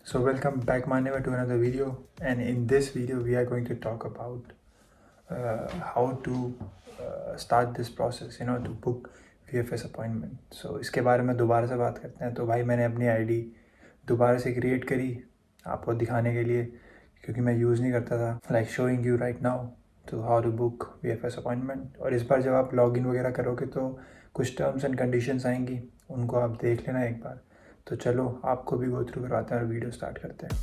So welcome back Maneva to another video, and in this video we are going to talk about how to start this process, to book VFS appointment. So इसके बारे में दोबारा से बात करते हैं. तो भाई मैंने अपनी आईडी दोबारा से क्रिएट करी आपको दिखाने के लिए, क्योंकि मैं यूज़ नहीं करता था. Like showing you right now तो how to book VFS appointment. और इस बार जब आप लॉगिन वगैरह करोगे तो कुछ टर्म्स एंड कंडीशंस आएंगी, उनको आप देख लेना एक बार. तो चलो आपको भी गो थ्रू करवाते हैं और वीडियो स्टार्ट करते हैं.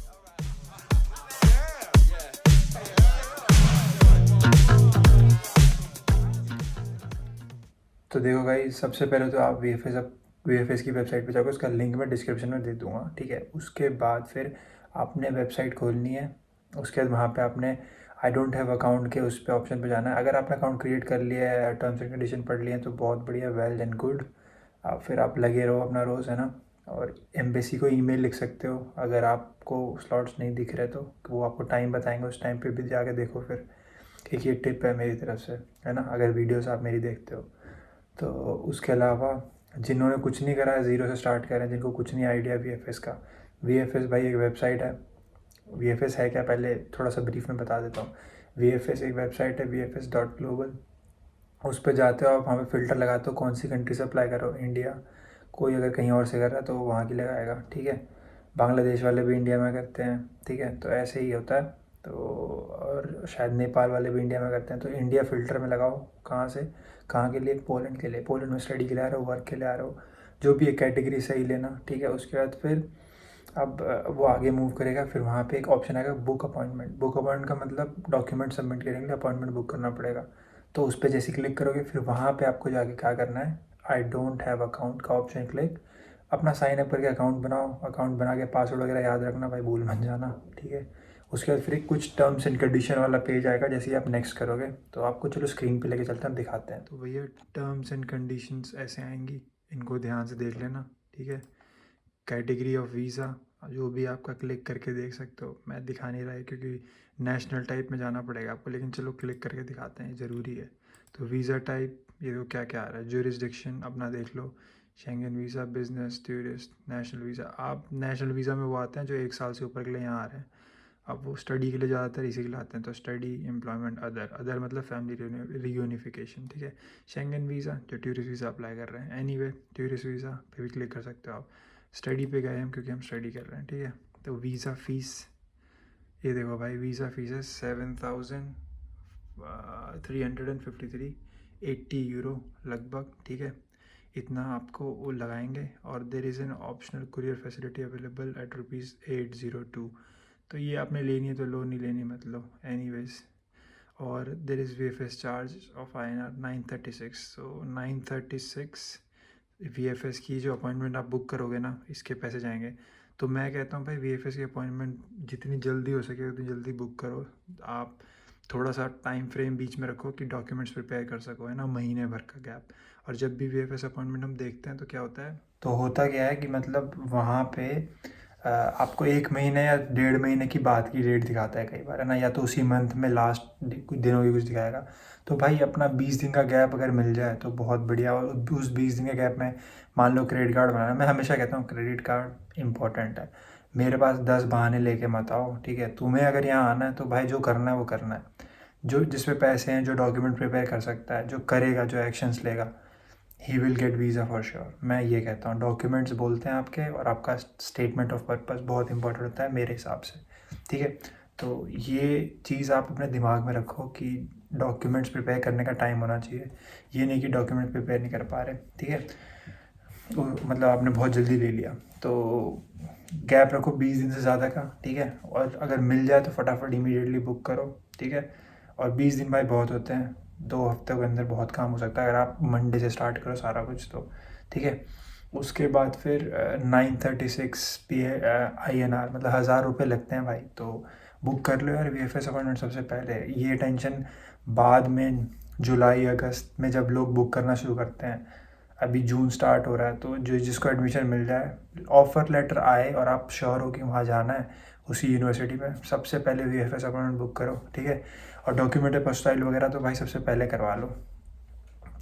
तो देखो गाइस, सबसे पहले तो आप VFS की वेबसाइट पे जाओगे. उसका लिंक मैं डिस्क्रिप्शन में दे दूँगा, ठीक है. उसके बाद फिर आपने वेबसाइट खोलनी है. उसके बाद वहाँ पे आपने आई डोंट हैव अकाउंट के उस पे ऑप्शन पे जाना है. अगर आपने अकाउंट क्रिएट कर लिया है, टर्म्स एंड कंडीशन पढ़ लिए हैं तो बहुत बढ़िया, वेल एंड गुड. फिर आप लगे रहो अपना रोज़, है ना. और एम्बेसी को ईमेल लिख सकते हो अगर आपको स्लॉट्स नहीं दिख रहे, तो वो आपको टाइम बताएंगे. उस टाइम पे भी जाके देखो. फिर एक ये टिप है मेरी तरफ से, है ना, अगर वीडियोस आप मेरी देखते हो तो. उसके अलावा जिन्होंने कुछ नहीं करा है, ज़ीरो से स्टार्ट कर रहे हैं, जिनको कुछ नहीं आइडिया VFS का. VFS भाई एक वेबसाइट है. VFS है क्या, पहले थोड़ा सा ब्रीफ में बता देता हूँ. VFS एक वेबसाइट है, VFS.global. उस पर जाते हो आप, वहाँ पे फ़िल्टर लगाते हो कौन सी कंट्री से अप्लाई करो. इंडिया, कोई अगर कहीं और से कर रहा है तो वहाँ की लगाएगा, ठीक है. बांग्लादेश वाले भी इंडिया में करते हैं, ठीक है. तो ऐसे ही होता है. तो और शायद नेपाल वाले भी इंडिया में करते हैं. तो इंडिया फ़िल्टर में लगाओ. कहाँ से, कहाँ के लिए, पोलैंड के लिए. पोलैंड में स्टडी के लिए आ रहे हो, वर्क के लिए आ रहे हो, जो भी एक कैटेगरी सही लेना, ठीक है. उसके बाद फिर अब वो आगे मूव करेगा. फिर वहाँ पे एक ऑप्शन आएगा बुक अपॉइंटमेंट. बुक अपॉइंटमेंट का मतलब डॉक्यूमेंट सबमिट करने के लिए अपॉइंटमेंट बुक करना पड़ेगा. तो उस पर जैसे क्लिक करोगे, फिर वहाँ पे आपको जाके क्या करना है, आई डोंट हैव अकाउंट का ऑप्शन क्लिक. अपना साइन अप करके अकाउंट बनाओ. अकाउंट बना के पासवर्ड वगैरह याद रखना भाई, भूल मत जाना, ठीक है. उसके बाद फिर एक कुछ टर्म्स एंड कंडीशन वाला पेज आएगा. जैसे ही आप नेक्स्ट करोगे तो आपको चलो स्क्रीन पे लेके चलते हैं, दिखाते हैं. तो भैया टर्म्स एंड कंडीशंस ऐसे आएंगी, इनको ध्यान से देख लेना, ठीक है. कैटेगरी ऑफ वीज़ा जो भी आपका क्लिक करके देख सकते हो. मैं दिखा नहीं रहा है क्योंकि नेशनल टाइप में जाना पड़ेगा आपको, लेकिन चलो क्लिक करके दिखाते हैं, ज़रूरी है. तो वीज़ा टाइप ये तो क्या क्या आ रहा है. ज्यूरिसडिक्शन अपना देख लो, Schengen visa, business, tourist, national visa. आप नेशनल वीज़ा में वो आते हैं जो 1 साल से ऊपर के लिए यहाँ आ रहे हैं. अब वो स्टडी के लिए ज़्यादातर इसी के लिए आते हैं. तो स्टडी, एम्प्लॉयमेंट, अदर मतलब फैमिली रियूनिफिकेशन, ठीक है. शेंगन वीज़ा जो टूरिस्ट वीज़ा अप्लाई कर रहे हैं. एनीवे टूरिस्ट वीज़ा पे भी क्लिक कर सकते हो आप. स्टडी पे गए हम क्योंकि हम स्टडी कर रहे हैं, ठीक है. तो वीज़ा फ़ीस ये देखो भाई, वीज़ा फ़ीस है 7,353, €80 लगभग, ठीक है. इतना आपको वो लगाएंगे. और there is an optional courier facility available at ₹802. तो ये आपने लेनी है तो लो, नहीं लेनी मत लो, एनीवेज. और there is VFS charge of INR 936. तो 936 VFS की जो अपॉइंटमेंट आप बुक करोगे ना, इसके पैसे जाएंगे. तो मैं कहता हूँ भाई VFS की अपॉइंटमेंट जितनी जल्दी हो सके उतनी जल्दी बुक करो. आप थोड़ा सा टाइम फ्रेम बीच में रखो कि डॉक्यूमेंट्स प्रिपेयर कर सको, है ना, महीने भर का गैप. और जब भी VFS अपॉइंटमेंट हम देखते हैं तो क्या होता है, तो होता क्या है कि मतलब वहाँ पे आपको 1 महीने या 1.5 महीने की बाद की डेट दिखाता है कई बार, है ना, या तो उसी मंथ में लास्ट कुछ दिनों की कुछ दिखाएगा. तो भाई अपना 20 दिन का गैप अगर मिल जाए तो बहुत बढ़िया. और उस 20 दिन के गैप में मान लो क्रेडिट कार्ड बनाना. मैं हमेशा कहता हूँ क्रेडिट कार्ड इंपॉर्टेंट है. मेरे पास 10 बहाने लेके मत आओ, ठीक है. तुम्हें अगर यहाँ आना है तो भाई जो करना है वो करना है. जो जिस पे पैसे हैं, जो डॉक्यूमेंट प्रिपेयर कर सकता है, जो करेगा, जो एक्शंस लेगा, he will get visa for sure. मैं ये कहता हूँ. डॉक्यूमेंट्स बोलते हैं आपके, और आपका स्टेटमेंट ऑफ पर्पस बहुत इंपॉर्टेंट होता है मेरे हिसाब से, ठीक है. तो ये चीज़ आप अपने दिमाग में रखो कि डॉक्यूमेंट्स प्रिपेयर करने का टाइम होना चाहिए. ये नहीं कि डॉक्यूमेंट प्रिपेयर नहीं कर पा रहे, ठीक है. मतलब आपने बहुत जल्दी ले लिया. तो गैप रखो 20 दिन से ज़्यादा का, ठीक है. और अगर मिल जाए तो फटाफट इमीडिएटली बुक करो, ठीक है. और 20 दिन भाई बहुत होते हैं. 2 हफ्ते के अंदर बहुत काम हो सकता है अगर आप मंडे से स्टार्ट करो सारा कुछ, तो ठीक है. उसके बाद फिर 936 INR मतलब ₹1000 लगते हैं भाई. तो बुक कर लो यार VFS अपॉइंटमेंट सबसे पहले. ये टेंशन बाद में जुलाई अगस्त में जब लोग बुक करना शुरू करते हैं. अभी जून स्टार्ट हो रहा है, तो जो जिसको एडमिशन मिल जाए, ऑफ़र लेटर आए और आप श्योर हो कि वहाँ जाना है उसी यूनिवर्सिटी में, सबसे पहले VFS अपॉइंटमेंट बुक करो, ठीक है. और डॉक्यूमेंट अपोस्टाइल वगैरह तो भाई सबसे पहले करवा लो.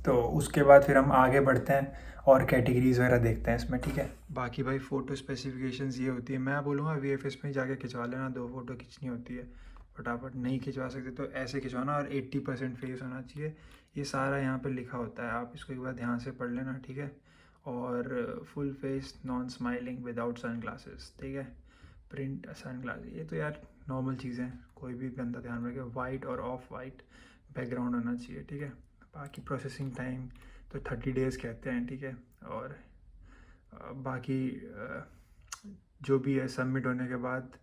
तो उसके बाद फिर हम आगे बढ़ते हैं और कैटेगरीज वगैरह देखते हैं इसमें, ठीक है। बाकी भाई फ़ोटो स्पेसिफिकेशंस ये होती है, मैं बोलूँगा VFX में जाके खिंचवा लेना, 2 फ़ोटो खींचनी होती है फटाफट, नहीं खिंचवा सकते तो ऐसे खिंचवाना, और 80% फेस होना चाहिए। ये सारा यहाँ पे लिखा होता है, आप इसको एक बार ध्यान से पढ़ लेना, ठीक है। और full face, non smiling, without sunglasses, ठीक है। प्रिंट सन ग्लास, ये तो यार नॉर्मल चीज़ें हैं, कोई भी बंदा ध्यान रखे। वाइट और ऑफ वाइट बैकग्राउंड होना चाहिए, ठीक है। बाकी प्रोसेसिंग टाइम तो 30 डेज़ कहते हैं, ठीक है। और बाकी जो भी है सबमिट होने के बाद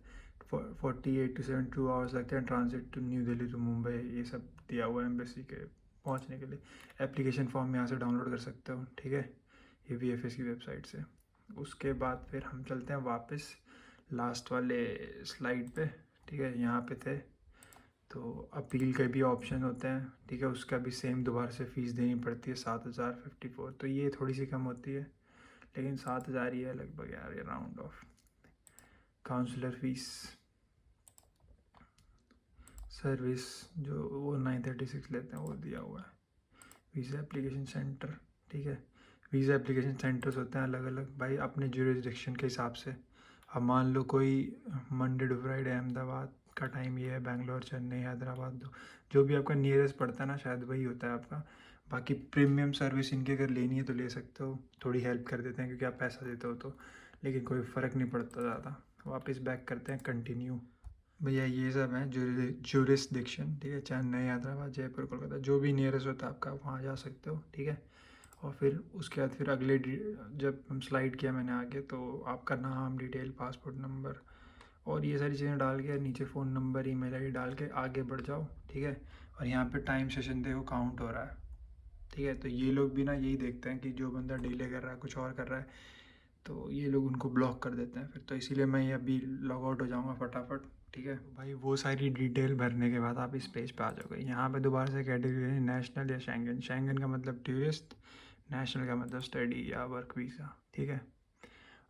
48 to 72 आवर्स लगते हैं transit to New Delhi to Mumbai, ये सब दिया हुआ है एम्बेसी के पहुंचने के लिए। एप्लीकेशन फॉर्म यहाँ से डाउनलोड कर सकते हो, ठीक है, ये VFS की वेबसाइट से। उसके बाद फिर हम चलते हैं वापस लास्ट वाले स्लाइड पे, ठीक है। यहाँ पे थे तो अपील के भी ऑप्शन होते हैं, ठीक है, उसका भी सेम दोबारा से फ़ीस देनी पड़ती है 7,054। तो ये थोड़ी सी कम होती है, लेकिन 7,000 ही है लगभग यार, ये round off. Counsellor fees service जो वो 936 लेते हैं वो दिया हुआ है। वीज़ा एप्लीकेशन सेंटर, ठीक है, वीज़ा एप्लीकेशन सेंटर्स होते हैं अलग अलग भाई अपने जुरिसडिक्शन के हिसाब से। अब मान लो कोई मंडे टू फ्राइडे अहमदाबाद का टाइम ये है, बेंगलोर, चेन्नई, हैदराबाद, जो भी आपका नियरेस्ट पड़ता है ना, शायद वही होता है आपका। बाकी प्रीमियम सर्विस इनकी अगर लेनी है तो ले सकते हो, थोड़ी हेल्प कर देते हैं क्योंकि आप पैसा देते हो तो, लेकिन कोई फ़र्क नहीं पड़ता ज़्यादा। वापस बैक करते हैं, कंटिन्यू। भैया ये सब है जुरिसडिक्शन, ठीक है, चेन्नई, हैदराबाद, जयपुर, कोलकाता, जो भी नियरेस्ट होता है आपका वहाँ जा सकते हो, ठीक है। और फिर उसके बाद फिर अगले जब हम स्लाइड किया मैंने आगे, तो आपका नाम, डिटेल, पासपोर्ट नंबर और ये सारी चीज़ें डाल के नीचे फ़ोन नंबर, ईमेल आईडी डाल के आगे बढ़ जाओ, ठीक है। और यहाँ पे टाइम सेशन देखो काउंट हो रहा है, ठीक है। तो ये लोग भी ना यही देखते हैं कि जो बंदा डिले कर रहा है, कुछ और कर रहा है, तो ये लोग उनको ब्लॉक कर देते हैं फिर। तो इसीलिए मैं ये अभी लॉग आउट हो जाऊँगा फटाफट, ठीक है भाई। वो सारी डिटेल भरने के बाद आप इस पेज पे आ जाओगे। यहाँ पे दोबारा से कैटेगरी है नेशनल या शेंगन। शेंगन का मतलब टूरिस्ट, नेशनल का मतलब स्टडी या वर्क वीज़ा, ठीक है।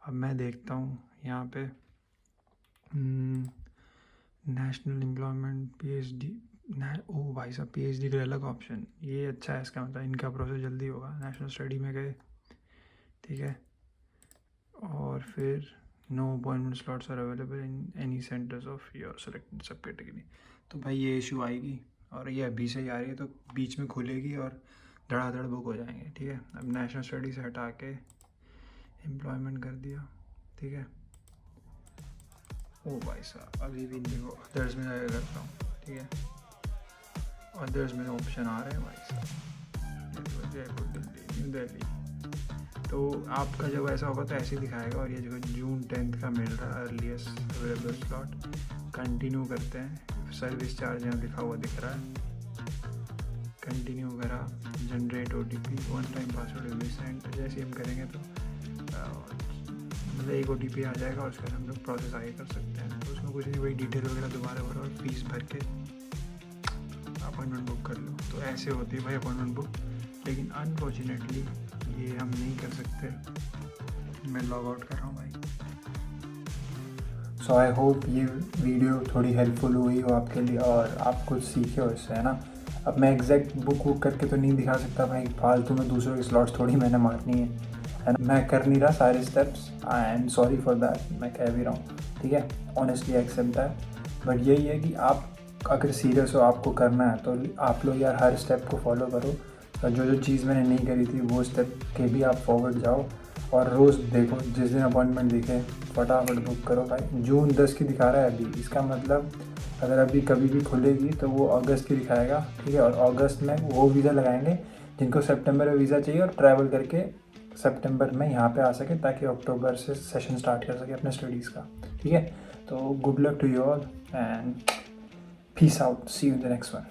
अब मैं देखता हूँ यहाँ पे नेशनल एम्प्लॉयमेंट PhD, ओ भाई साहब PhD का अलग ऑप्शन, ये अच्छा है, इसका मतलब इनका प्रोसेस जल्दी होगा। नेशनल स्टडी में गए, ठीक है। और फिर no appointment slots are available in any centres of your selected subcategory. तो भाई ये इशू आएगी और ये अभी से ही आ रही है, तो बीच में खुलेगी और धड़ाधड़ बुक हो जाएंगे, ठीक है। अब नेशनल स्टडी से हटा के एम्प्लॉयमेंट कर दिया, ठीक है। ओ भाई साहब अभी भी देखो अदर्स में जाकर करता हूँ, ठीक है। अदर्स में ऑप्शन आ रहे हैं भाई साहब, जयपुर, दिल्ली, न्यू दिल्ली। तो आपका जब ऐसा होगा तो ऐसे ही दिखाएगा। और ये जो जून 10 का मिल रहा है अर्लीस्ट अवेलेबल स्लॉट, कंटिन्यू करते हैं। सर्विस चार्ज यहाँ लिखा हुआ दिख रहा है, कंटिन्यू करा। Generate OTP, 1 time password will be sent. जैसे हम करेंगे तो मतलब एक OTP आ जाएगा और उसके बाद हम लोग प्रोसेस आगे कर सकते हैं। तो उसमें कुछ नहीं, वही डिटेल वगैरह दोबारा भरो और फीस भर के अपॉइंटमेंट बुक कर लो। तो ऐसे होती है भाई अपॉइंटमेंट बुक, लेकिन अनफॉर्चुनेटली ये हम नहीं कर सकते। मैं लॉग आउट कर रहा हूँ भाई। सो आई होप ये वीडियो थोड़ी हेल्पफुल हुई हो आपके लिए और आप कुछ सीखे हो इससे, है ना। अब मैं एग्जैक्ट बुक करके तो नहीं दिखा सकता भाई, फालतू में दूसरों के स्लॉट्स थोड़ी मैंने मारनी है ना। मैं कर नहीं रहा सारे steps, I am sorry for that, मैं कह भी रहा हूँ, ठीक है। Honestly accept that. बट यही है कि आप अगर सीरियस हो, आपको करना है, तो आप लोग यार हर स्टेप को फॉलो करो। और जो जो चीज़ मैंने नहीं करी थी वो स्टेप के भी आप फॉरवर्ड जाओ और रोज़ देखो, जिस दिन अपॉइंटमेंट दिखे फटाफट बुक करो भाई। जून 10 की दिखा रहा है अभी, इसका मतलब अगर अभी कभी भी खुलेगी तो वो अगस्त की दिखाएगा, ठीक है। और अगस्त में वो वीज़ा लगाएंगे जिनको सितंबर में वीज़ा चाहिए और ट्रैवल करके सितंबर में यहाँ पे आ सके, ताकि अक्टूबर से सेशन स्टार्ट कर सके अपने स्टडीज़ का, ठीक है। तो good luck to you all and peace out, see you in the next one.